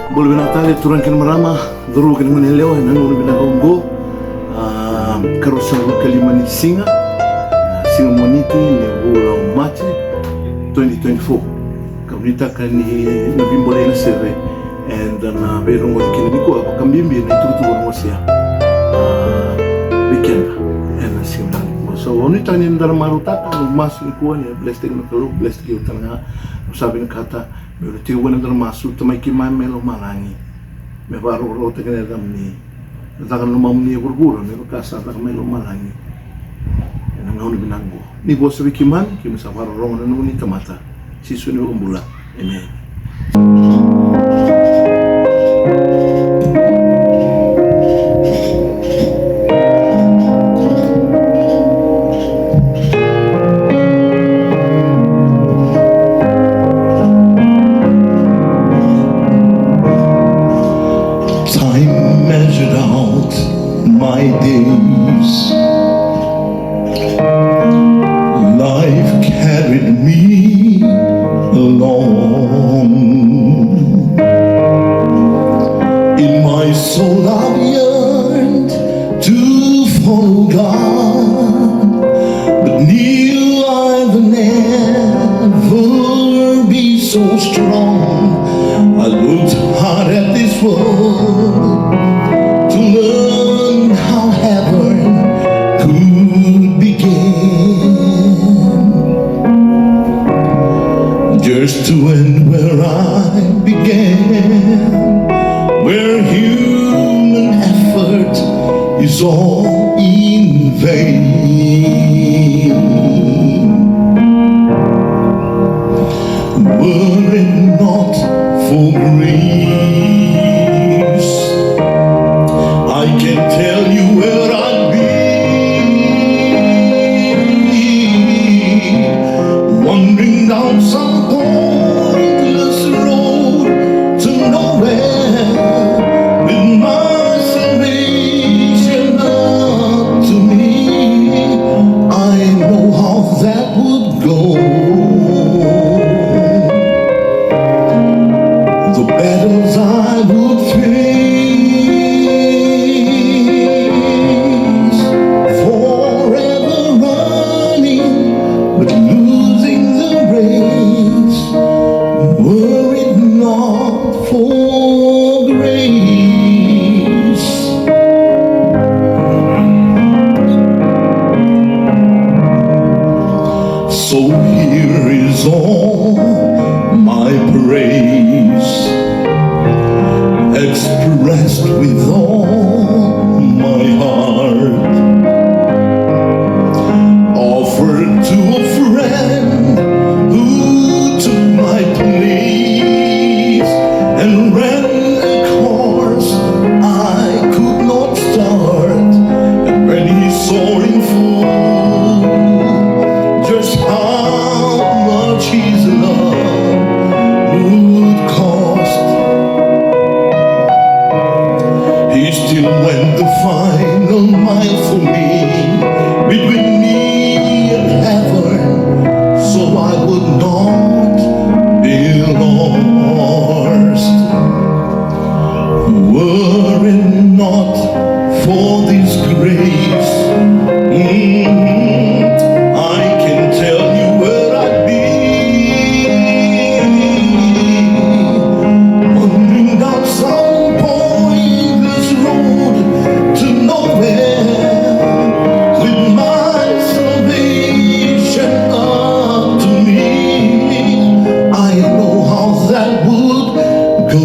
Boleh binatali turun kena marama, dulu kena meneleo, nanu binatonggo, karosan kalima ni singa moniti ni ulau Machi 2024. Kaunita kani nabimbole na sere, and na berong mo kini ko apa kambimbi na itu na wasia weekend and simula. So unita ni ndara marutaka masuk ko ni blessing na kalo blessing kita na sabi na kata pero tiyo na ndara masuk tamay kimay melo malangi. Me baro te kene dam ni natakan lumam ni burburo ni kasa ta melo malangi. Na ngauni binango. Ni bo sabi kiman kimasa baro rongo na nuni tamata. Sisu ni umbula. Amen. Time measured out my days. Life carried me along. In my soul I've yearned to follow God, but knew I would never be so strong. I looked hard at this world to learn how heaven could begin, just to end where I began, where human effort is all in vain. Were it not for grace, I can tell you where I'd be, wandering down some pointless road to nowhere, with my salvation up to me. I know how that would go. The battles I would face, forever running but losing the race, were it not for grace. So here is all my praise, expressed with all my heart, offered to a friend who took my place and ran a course I could not start. And when he saw in full just how much his love would cost, he still went the final mile for me, between me and heaven, so I would not be lost. Were it not for this grace, I can tell you where I'd be, wandering down some pointless road to nowhere, with my salvation up to me. I know how that would go.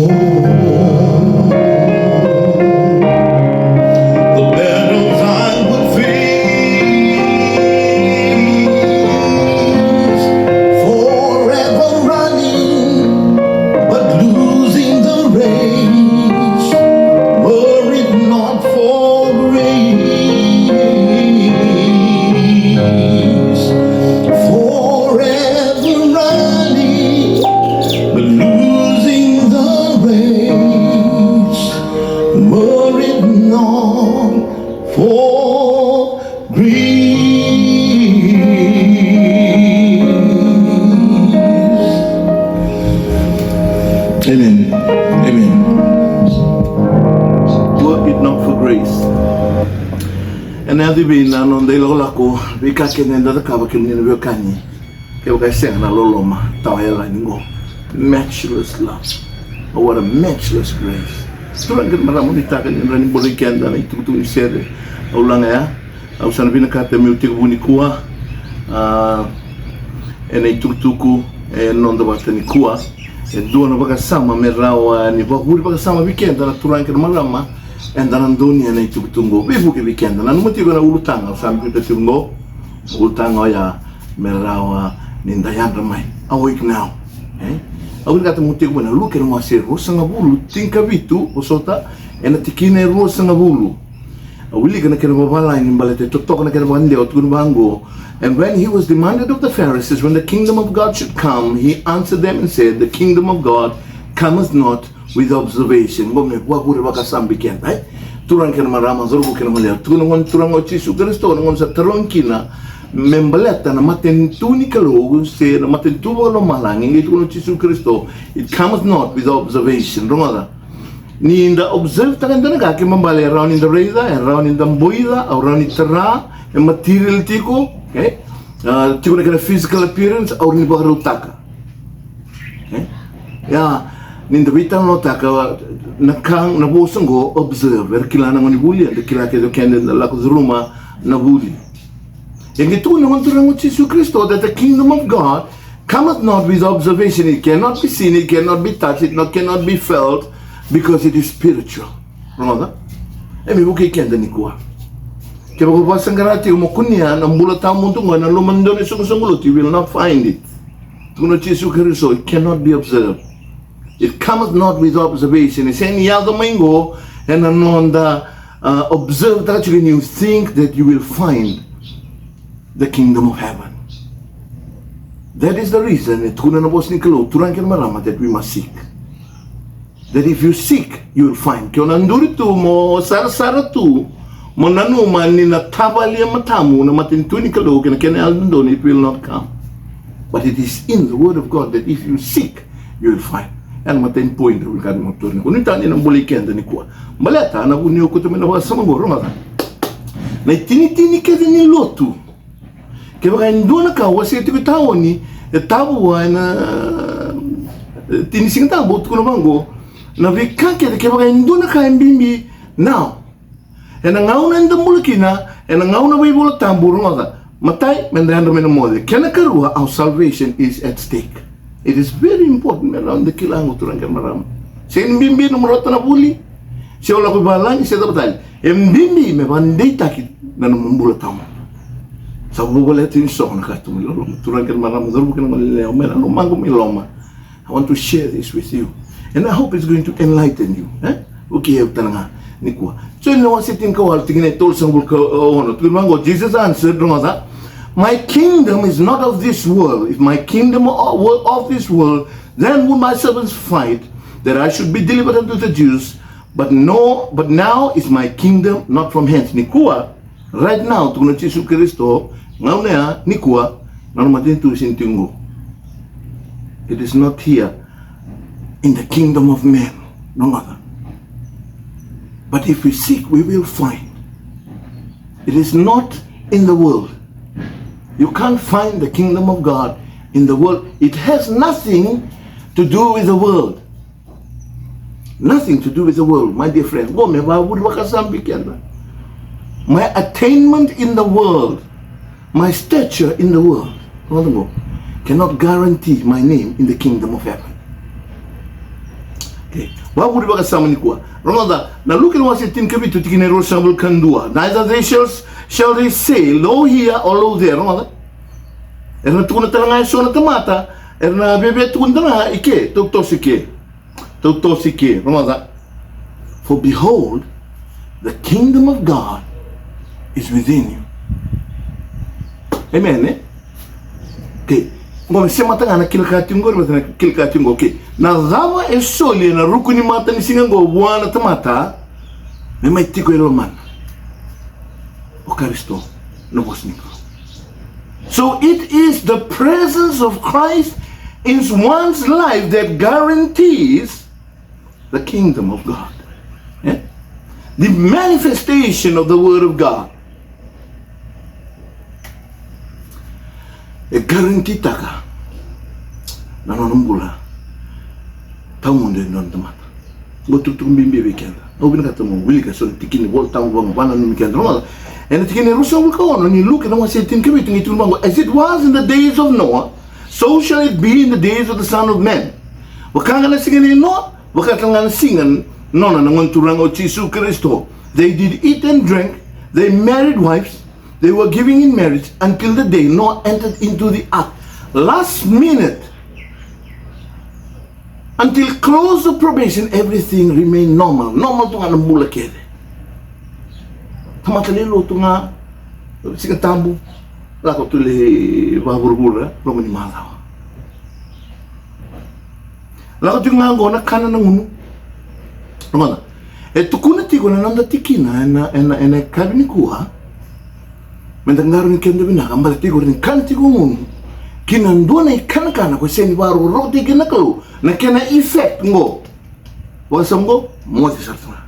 The battles I would face, forever running but losing the race, were it not for grace. Forever running but losing the race, were it not for grace. Amen. Amen. it not for grace. And now the being on the lolako, we can't get another cover in the Kanye. Kaya saying na loloma, tawela ningo. Matchless love. Oh, what a matchless grace. Turang kan maraming itakan yung running bolikan na itutuloy siya. Ulang ya, ang sanabi na kata may utigabu ni kuwa, ay tutuku, non dapat ni kuwa, doon na pagkasama may rawa ni Bahuri pagkasama weekend na turang kan marama, and danan doon yan ay tutungo. Bibuki weekend na numati ko na ulutang, ang sabi ko tungo, ulutang ya may rawa nindayan ramay. Awake now. Awil kata muti ko na luke na wasi rosa nga bulu tingka bitu osota ena tikine rosa nga bulu. Awili kana kena babala in balete totok na kena bande otun bango. And when he was demanded of the Pharisees when the kingdom of God should come, he answered them and said, the kingdom of God cometh not with observation. Gome wa gure baka sambi ken ai. Turang kena marama zorbu kena malia. Turang o Yesu Kristo ngon sa tarong kina membaleta na matentuni kalogo se na matentuwa lo malangi ito no Yesu Kristo. It cometh not with observation. Romada. Ni inda observe takan dana ka ke mambale around in the reza, around in the boida, around in tera, and material tiko, okay? Tiko na kana physical appearance, or ni baka utaka. Okay? Ya, ni inda bitang no taka nakang nabosong go observe. Kila na ngoni buli, kila ke do kende la kuzruma na buli. Yang itu naman turang mo Yesu Kristo that the kingdom of God cometh not with observation. It cannot be seen, it cannot be touched, it cannot be felt. Because it is spiritual. Ramada? May buki kenda ni kuwa. Kaya pagpapasang karati, umukunyan, ang bulatang muntungan, ang lumandon ay sungulot, you will not find it. Tuno Yesu Kristo, it cannot be observed. It cometh not with observation. It's any other mango, and anonda observe that you think that you will find the kingdom of heaven. That is the reason, tuno na bos ni kalo, turang kaya marama that we must seek. That if you seek, you will find. Kaya nanduri tu mo sara-sara tu mo nanuman ni natabali ang matamu na matintuni kalo kaya kinayal doon, it will not come. But it is in the word of God that if you seek, you will find. Yan matin point na ulkad mo turni. Kung ito ni ng buliken ni kuwa. Malata na uniyo ko ito minawa sa mga rumata. Na itinitini ka din ni lotu. Kaya baka doon na ka, wasi ito kitawa ni tawa na tinising tabo, ito ko na banggo. Na vikake kaya baka hindi na kaya bimbi now. And ang ngauna yung damulakina, and ang ngauna ba yung tamburo nga matay, mendahan namin ang mode. Kaya nakaruha, our salvation is at stake. It is very important. Meron na kilango turang kaya marami. Siya yung bimbi na marota na buli. Siya wala ko balang, siya dapat tayo. Yung bimbi, may banday takit na namambula tamo. Sa buwalit yung song na katumilolo. Turang kaya marami. Zorbo ka na malileo. Meron lumango may loma. I want to share this with you. And I hope it's going to enlighten you. Okay, tananga ni kuwa. So no one sitting kawal tingin ay tol sang bulka ono. Tumango Jesus answered, my kingdom is not of this world. If my kingdom were of this world, then would my servants fight that I should be delivered unto the Jews. But now is my kingdom not from hence. Ni kuwa, right now tuno Yesu Kristo, ngaw na ni kuwa, nang matintu sintingo. It is not here in the kingdom of men, no matter. But if we seek, we will find. It is not in the world. You can't find the kingdom of God in the world. It has nothing to do with the world. Nothing to do with the world, my dear friend. My attainment in the world, my stature in the world, cannot guarantee my name in the kingdom of heaven. Okay. What would you say? Remember, now look at what it tin kabitu tikine rosabul kandua. Neither they shall they say, lo here or lo there. Remember? Erna tukuna talangay so na tamata. Erna bebe tukuna na ike. Tuktosike. Remember? For behold, the kingdom of God is within you. Amen. Eh? Okay. Ngome sema tanga na kilkati ngoro na kilkati ngo okay. Na zama esoli na rukuni mata ni singa ngo bwana tamata. Me mai tiko ilo man. O Kristo no bosniko. So it is the presence of Christ in one's life that guarantees the kingdom of God. the manifestation of the Word of God. E garanti taka na nonumbula tamunde non tamata botu tumbimbe weekend obina katamu wilika son tikini volta mo bana no weekend no and tikini ruso ko no ni look no se tin kebe tingi tulmango as it was in the days of Noah, so shall it be in the days of the Son of Man. Wakanga na singin no wakanga na singan no na ngonturang o Jesus Kristo. They did eat and drink, they married wives, they were giving in marriage until the day Noah entered into the ark. Last minute, until close of probation, everything remained normal. Normal to nga ng mula kede. Tamatalilo to nga sigatambo. Lako tuli baburbura, romani malaw. Lako to nga ngo na kana ng uno. Romana. Eto kuna tiko na nanda tikina ena kabini kuha. Mendangaro ni kende binaka mbala tiko rin kanti ko uno. Kinandua na ikanakana ko seni baru roti kinakalu na kena effect ngo wasam ngo mo sartana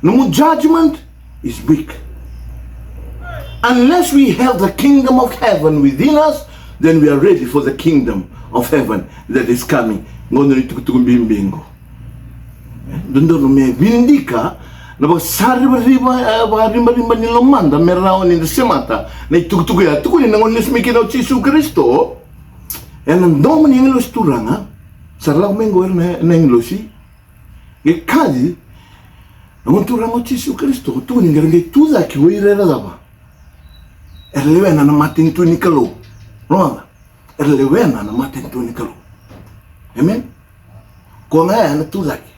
no judgment is weak unless we have the kingdom of heaven within us, then we are ready for the kingdom of heaven that is coming. Ngono ni tukutukumbingo dondo no me vindika na ba sari ba rimba ni lomanda merao ni semata na tukutuku ya tukuni na ngonis mikina o Jesus Kristo en ang domo ni nglos turanga sarla mengo na nglosi e kadi no turanga o Jesus Kristo tukuni ngerenge tuza ki wirera daba erlewena na matin tu ni kalo no erlewena na matin tu ni kalo amen ko na tuza ki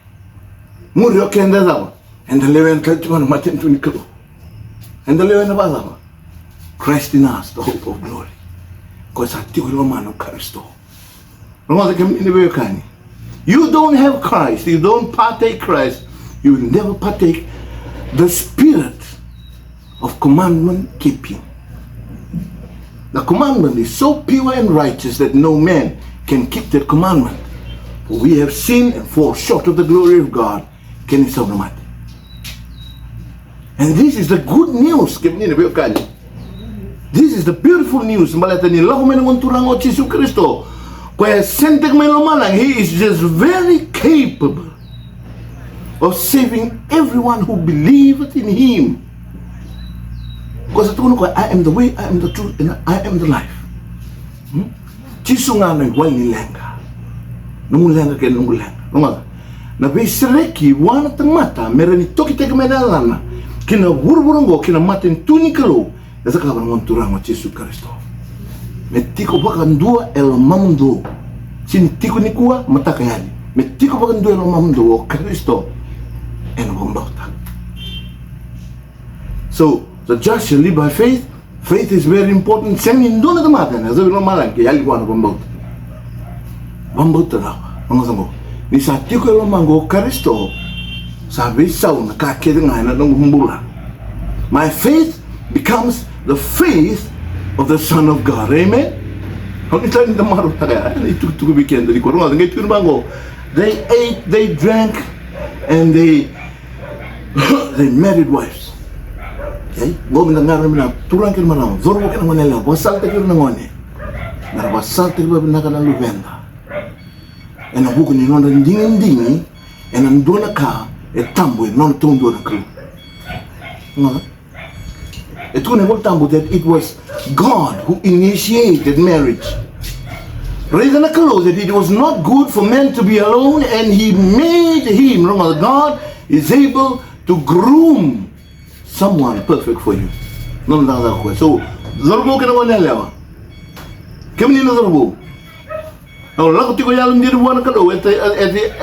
murio kenda daba and the level na matin tu ni kalo and the level na ba Christ in us, the hope of glory. Because you don't have Christ, you don't partake Christ, you will never partake the spirit of commandment keeping. The commandment is so pure and righteous that no man can keep that commandment. For we have sinned and fall short of the glory of God. And this is the good news. This is the beautiful news. Jesus Christo. He is just very capable of saving everyone who believes in Him. Because I am the way, I am the truth, and I am the life. Chisunga wali lenga. Numulenga ke numulenga. Na besreki wana tamata merani toki teke medalana. Kina burburungo kina maten tunikalo. Esa ka bangon turang Jesus Kristo. Metiko bakandua el mamundo. Sin tiko nikua matakayali. Metiko bakandua el mamundo o Kristo en bombota. So the just shall live by faith. Faith is very important. Sen indona tamata na sabi no malang ke yali kuana bombota. Bombota daw. Mga sango. Ni sa tiko el mango Kristo. Sabi saw na kakede nga na ng my faith becomes the faith of the Son of God. Amen? They ate, they drank, and they married wives. Okay? Turang ka naman, zorbo ka naman nila, wasalte ka naman eh. Wasalte ka naman na lubenda. And ang buko ni nona dingin-dingi, and ang doon ka, tamboy, non tong doon ka. That it was God who initiated marriage. That it was not good for men to be alone, and He made him. God is able to groom someone perfect for you. So, zorbo ka naman nila. Kami nila zorbo.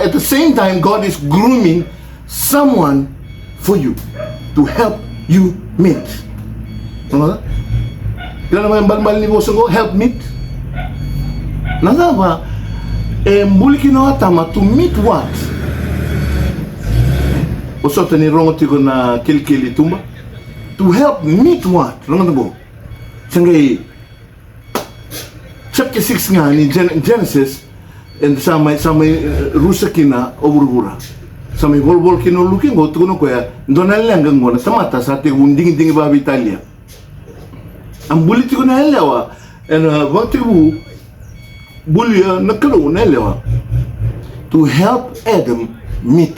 At the same time, God is grooming someone for you to help you meet. Kailan naman yung balbal ni boso ko, help meet. Nasa ba, muli kinawatama to meet what? Osota ni rongoti ko na kilkili tumba. To help meet what? Rongo bo. Sangay, chapter 6 nga ni Genesis, and sa may rusakina o burubura. Sa may volvol kinulukin ko, tukuno ko ya, doon na lang ganggo na sa mata sa ating unding-ding ba Italia. Ang bulit ko na halawa, bakit ko, bulya nakalo na halawa, to help Adam meet.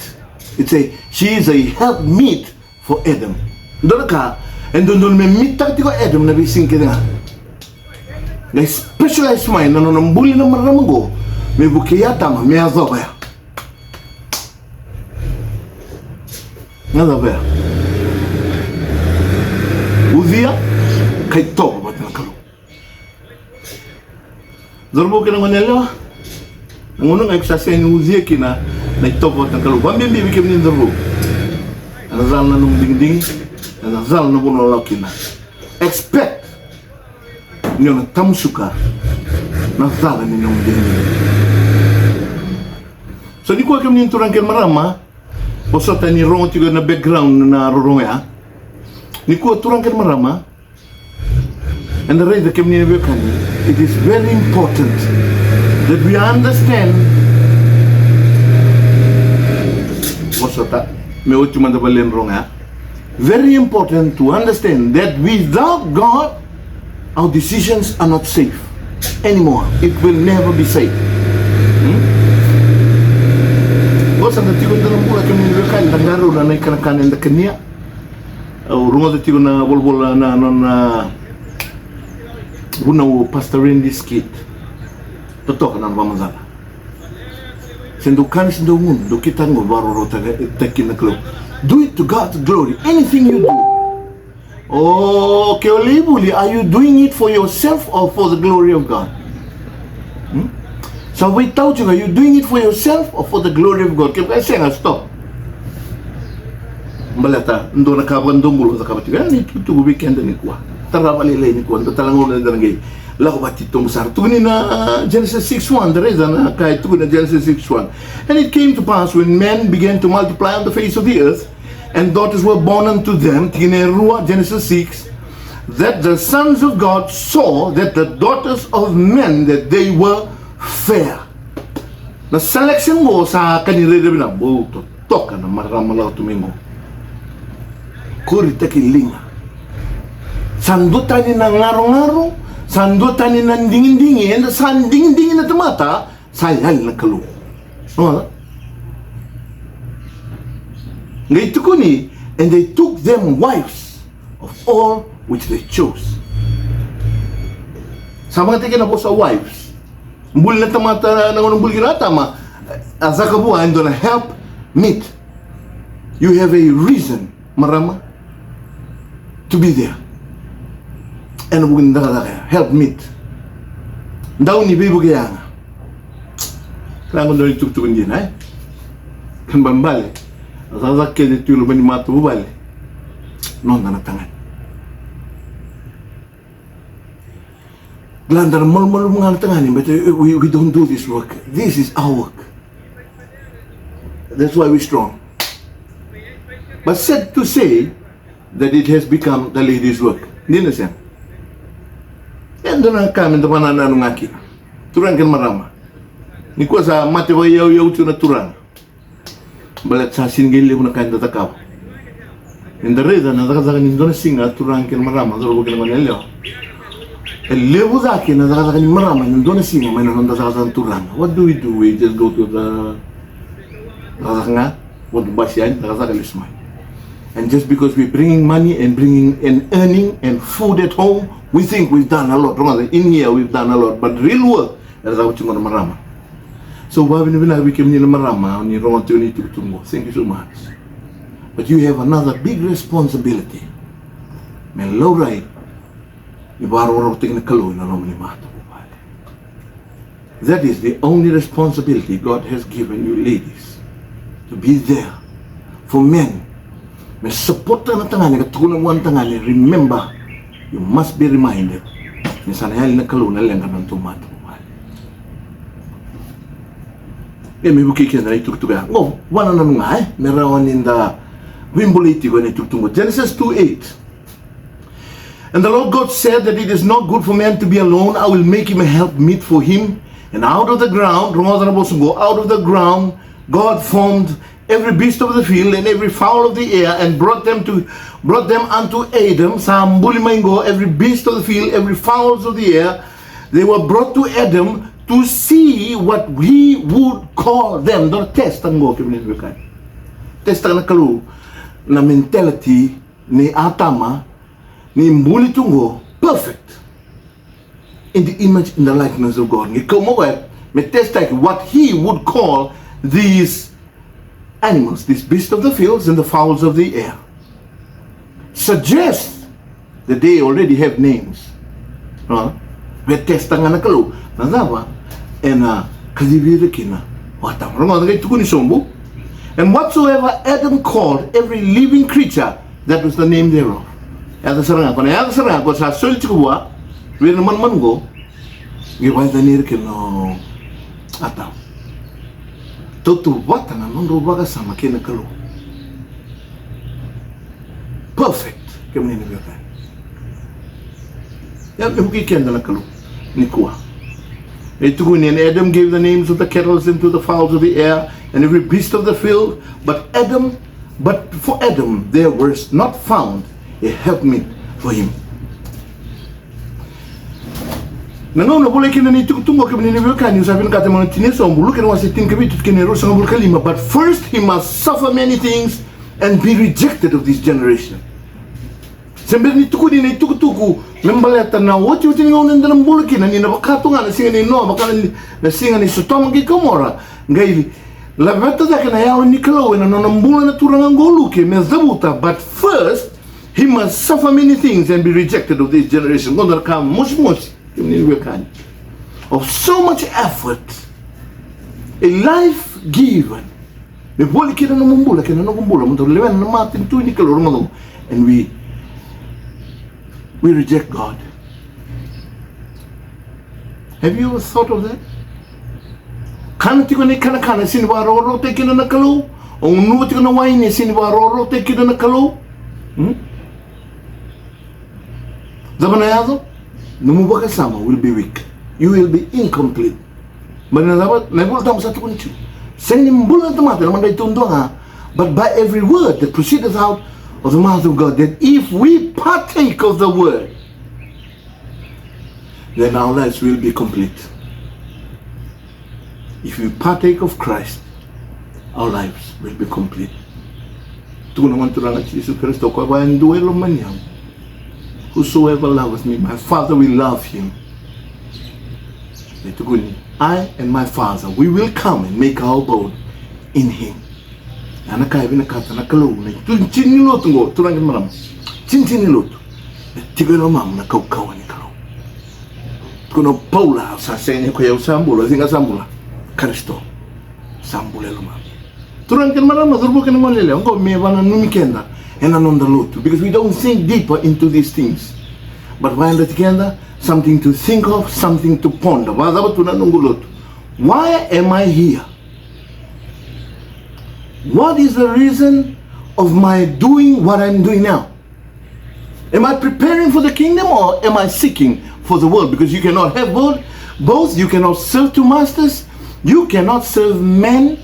It's she is a help meet for Adam. Doon ka, and doon may meet takti ko Adam na bising kita nga. Na specialized mind, nang bully na maramang ko, may bukiyata ma, may azo ba ya? Nada ba ya? Uzia, kay to ba na kalo. Zorbo ka naman nila, ang unang eksasya ni Uzia kina, na ito po ng kaluban, bibikim ni Zorbo. Nazal na nung dingding, nazal na puno laki na. Expect nyo na tamsuka, nazal na ninyong dingding. So di ko akim ninturang kay marama, o sa tani rongo tiga na background na rorong ya, ni ko turang kay marama, and the rate that came near it is very important that we understand Mosota, may cuma balen wrong ha. Very important to understand that without God, our decisions are not safe anymore. It will never be safe. Bos ang tigo dalam pula kami kan tangaro na naik kanan da kania. Rumah tigo na bol na bunaw pastorin diskit. Totok na pamazala. Sendukan sendungun, do kita ngo baru rota tekin na club. Do it to God's glory. Anything you do. Oh, keolibuli, are you doing it for yourself or for the glory of God? So we told you, are you doing it for yourself or for the glory of God? Kaya saya nga stop. Balata, ndo nakabandong mulo sa kabatigan ni tutu weekend ni kuha. Tara malilay ni kuha, talangon na darangay. Lako ba titong sar tugunin na Genesis 6:1, the reason kay tugunin na Genesis 6:1. And it came to pass when men began to multiply on the face of the earth, and daughters were born unto them, Genesis 6, that the sons of God saw that the daughters of men, that they were fair. Na selection mo sa kanila na buto toka na maramalaw tumingo. Kurita kilinga. Sandutan ni ng ngaro-ngaro, sandutan ni ng dingin-dingin, sandingin-dingin na tumata, sayal na kalu. Ngayon ko ni, and they took them wives of all which they chose. Sa mga tingin ako sa wives, mbul na tamata na unang bulgin na tama, asa ka buha, and na help meet. You have a reason, marama, to be there. And bugin na kaya, help meet. Daw ni Bibo kaya nga. Kailangan doon yung tuktukin din, eh? Kan bambali. Asasakyan ito yung luban ni Mato Bubali. Noon na natangan. Glandar, mal mga natanganin, but we don't do this work. This is our work. That's why we're strong. But sad to say that it has become the ladies' work. Hindi na siya. Yan doon ang kami na panananong aki. Turang kan marama. Ni ko sa mati ba yaw-yaw ito na turang. Balat sa singgili ko na kain tatakaw. And the reason na nakasakanin doon na singa, turang kan marama. Zoro ko kinaman nilyo. Levo sa akin na nakasakanin marama, doon na singa, may nanonda sa kasang turang. What do? We just go to the nakasaka what ba siya? Nakasaka lismay. And just because we're bringing money and bringing and earning and food at home, we think we've done a lot. In here, we've done a lot. But real work, that's how we're marama. So, babi na binabi kami nila marama, ni Romanto ni Tutungo. Thank you so much. But you have another big responsibility. May low right, ibarororting na kaloy na naman ni Mato. That is the only responsibility God has given you ladies. To be there for men. May support na tangan, katukunan mo ang tangan, remember, you must be reminded, na sanayal na kaloy na lang ka ng tumato. May bukikin na itugtuga. Oh, wala na nga eh. Meron in the Wimboliti ko na itugtungo. Genesis 2:8. And the Lord God said that it is not good for man to be alone. I will make him a help meet for him. And out of the ground, out of the ground, God formed every beast of the field and every fowl of the air, and brought them unto Adam. Sambuli maingo, every beast of the field, every fowls of the air, they were brought to Adam to see what he would call them. Don't test ang go kami ni Bukan. Test ang nakalu na mentality ni Atama ni mbuli tungo perfect in the image and the likeness of God. Ni como me test like what he would call these animals, these beasts of the fields and the fowls of the air. Suggest that they already have names. Me test ang nakalu na dawa and kalibira kina wata mga ngay tukuni sombo. And whatsoever Adam called every living creature, that was the name thereof. Yata sarang ako sa sulti ko wa wir naman man go giwai danir kino ataw tutu wata na non rubaga sama kina kalu perfect kami ni biya ya buki kenda na kalu ni kuwa. And Adam gave the names of the cattle and to the fowls of the air and every beast of the field. But for Adam there was not found a helpmeet for him. Nangaw na boleh kina ni tunggu kami ni biarkan. Sabi ng kata mga tineso ang bulu kina wasitin kami tut kina ros ang bulu kalima. But first he must suffer many things and be rejected of this generation. Sambil ni tuku ni tuku membaleta na wati ngaw nanda ng bulu kina ni nabakato nga na singa ni Noah baka na singa ni Sodom gi Gomora ngai labata da kana yaw ni Kalo na nambula na turang ang golu ke mezabuta. But first he must suffer many things and be rejected of this generation. Gondar ka much of so much effort, a life given. Me boli kina na mumbula kina na kumbula mo lewan na matin tu ni Kalo mo and we reject God. Have you ever thought of that? Kana tiko ni kana sinibaro te kina na Kalo o nu tiko na waini sinibaro te kina na Kalo. Zamanayado, numubaka sama will be weak. You will be incomplete. Manalabat, naibul tamo sa tukun niyo. Senimbulan tamata naman dahil tundo ha. But by every word that proceedeth out of the mouth of God, that if we partake of the word, then our lives will be complete. If we partake of Christ, our lives will be complete. Tuko naman turang at Jesus Christo ko ba ang duelo man yan. Whosoever loveth me, my Father will love him. I and my Father, we will come and make our abode in him. Anakay binakata nakalo na chin niloto ngo turang maram. Chin niloto. Tigano mam na kaukawan ni Kalo. Kuno Paula sa senyo ko yaw sambula singa sambula. Kristo sambula lumam. Turang maram mazurbo kan malele ngo me bana numikenda. And on the lotu, because we don't think deeper into these things. But while together, something to think of, something to ponder. Why am I here? What is the reason of my doing what I'm doing now? Am I preparing for the kingdom or am I seeking for the world? Because you cannot have both. You cannot serve two masters. You cannot serve men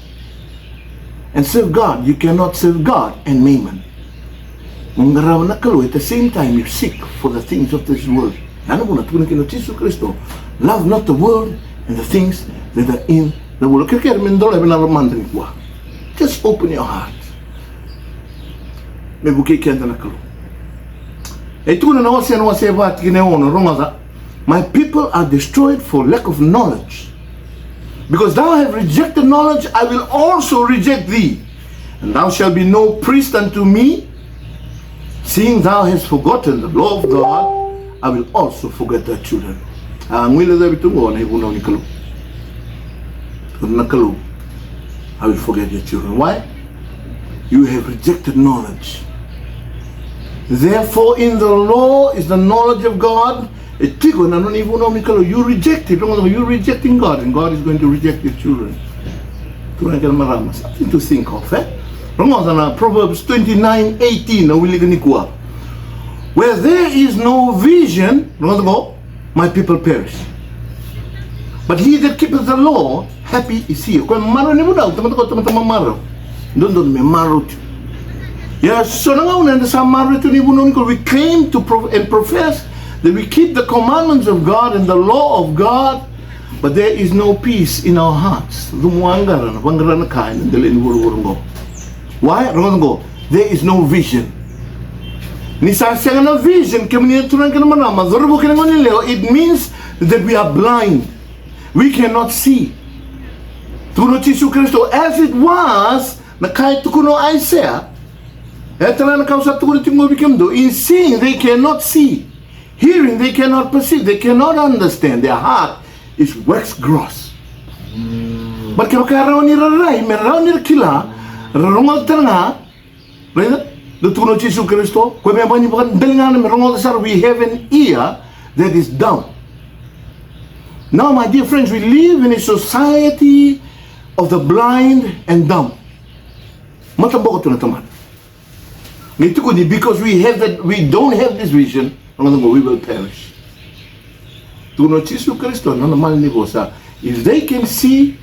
and serve God. You cannot serve God and mammon. Mengaraw na Kalo, at the same time you seek for the things of this world. Ano mo na tukunan kino Jesus Kristo, love not the world and the things that are in the world. Kaya mendola binaramandan ko. Just open your heart. May buki kaya na Kalo. Ito na nawasi bat kineono rongaza. My people are destroyed for lack of knowledge. Because thou have rejected knowledge, I will also reject thee. And thou shalt be no priest unto me. Seeing thou hast forgotten the law of God, I will also forget thy children. Ang wila da bitungo na ibunaw ni Kalo. Kung nakalo, I will forget your children. Why? You have rejected knowledge. Therefore, in the law is the knowledge of God. You reject it. You're rejecting God, and God is going to reject your children. Something to think of. Proverbs 29:18. Where there is no vision, my people perish. But he that keepeth the law, happy is he. Doon may marot. Yes, so nangauna na sa marot ni bunon ko, we claim to and profess that we keep the commandments of God and the law of God, but there is no peace in our hearts. Dumuangara na panggara na kain, dalhin wuro-wuro ko. Why? There is no vision. Ni sa na vision, kami nitunan ka naman naman, it means that we are blind. We cannot see. Tuno Jesu Kristo, as it was, na kahit tukuno Isaiah, eto na nakausap tukuno tingo bikimdo, in seeing they cannot see, hearing they cannot perceive, they cannot understand, their heart is wax gross. But kaya karaw ni raray, meraw ni kila, rarungal tanga, right? The tuno Jesu Kristo, kaya may mga bukan dalingan na merungal tasar, we have an ear that is dumb. Now, my dear friends, we live in a society of the blind and dumb. Matambo ko ito na taman. Because we don't have this vision, we will perish. Tuno Jesu Kristo, if they can see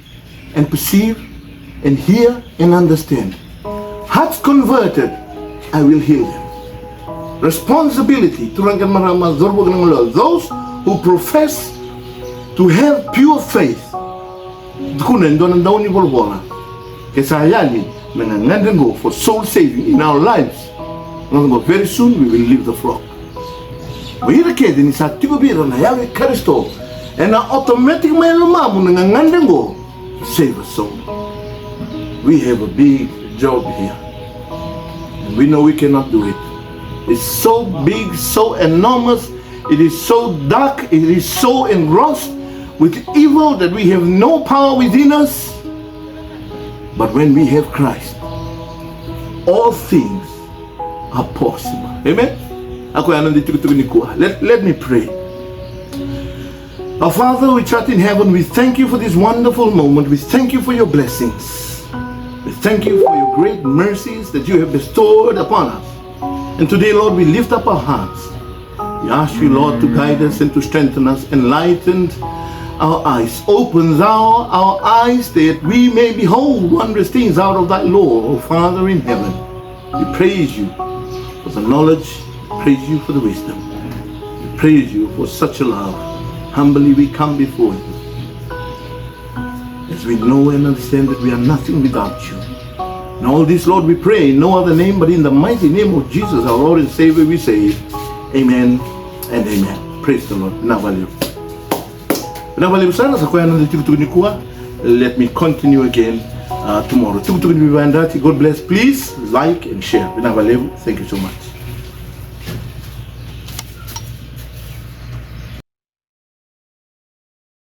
and perceive and hear and understand, hearts converted, I will heal them. Responsibility, those who profess to have pure faith, for soul saving in our lives. Very soon we will leave the flock. We and automatic save a soul. We have a big job here, and we know we cannot do it. It's so big, so enormous, it is so dark, it is so engrossed with evil that we have no power within us. But when we have Christ, all things are possible. Amen? Let me pray. Our Father, which art in heaven, we thank you for this wonderful moment. We thank you for your blessings. We thank you for your great mercies that you have bestowed upon us. And today, Lord, we lift up our hearts. We ask you, Lord, to guide us and to strengthen us, enlighten our eyes. Open thou our eyes that we may behold wondrous things out of thy law, O Father in heaven. We praise you for the knowledge. We praise you for the wisdom. We praise you for such a love. Humbly we come before you, as we know and understand that we are nothing without you. And all this, Lord, we pray in no other name but in the mighty name of Jesus, our Lord and Savior, we say amen and amen. Praise the Lord. Let me continue again tomorrow. God bless. Please like and share. Thank you so much.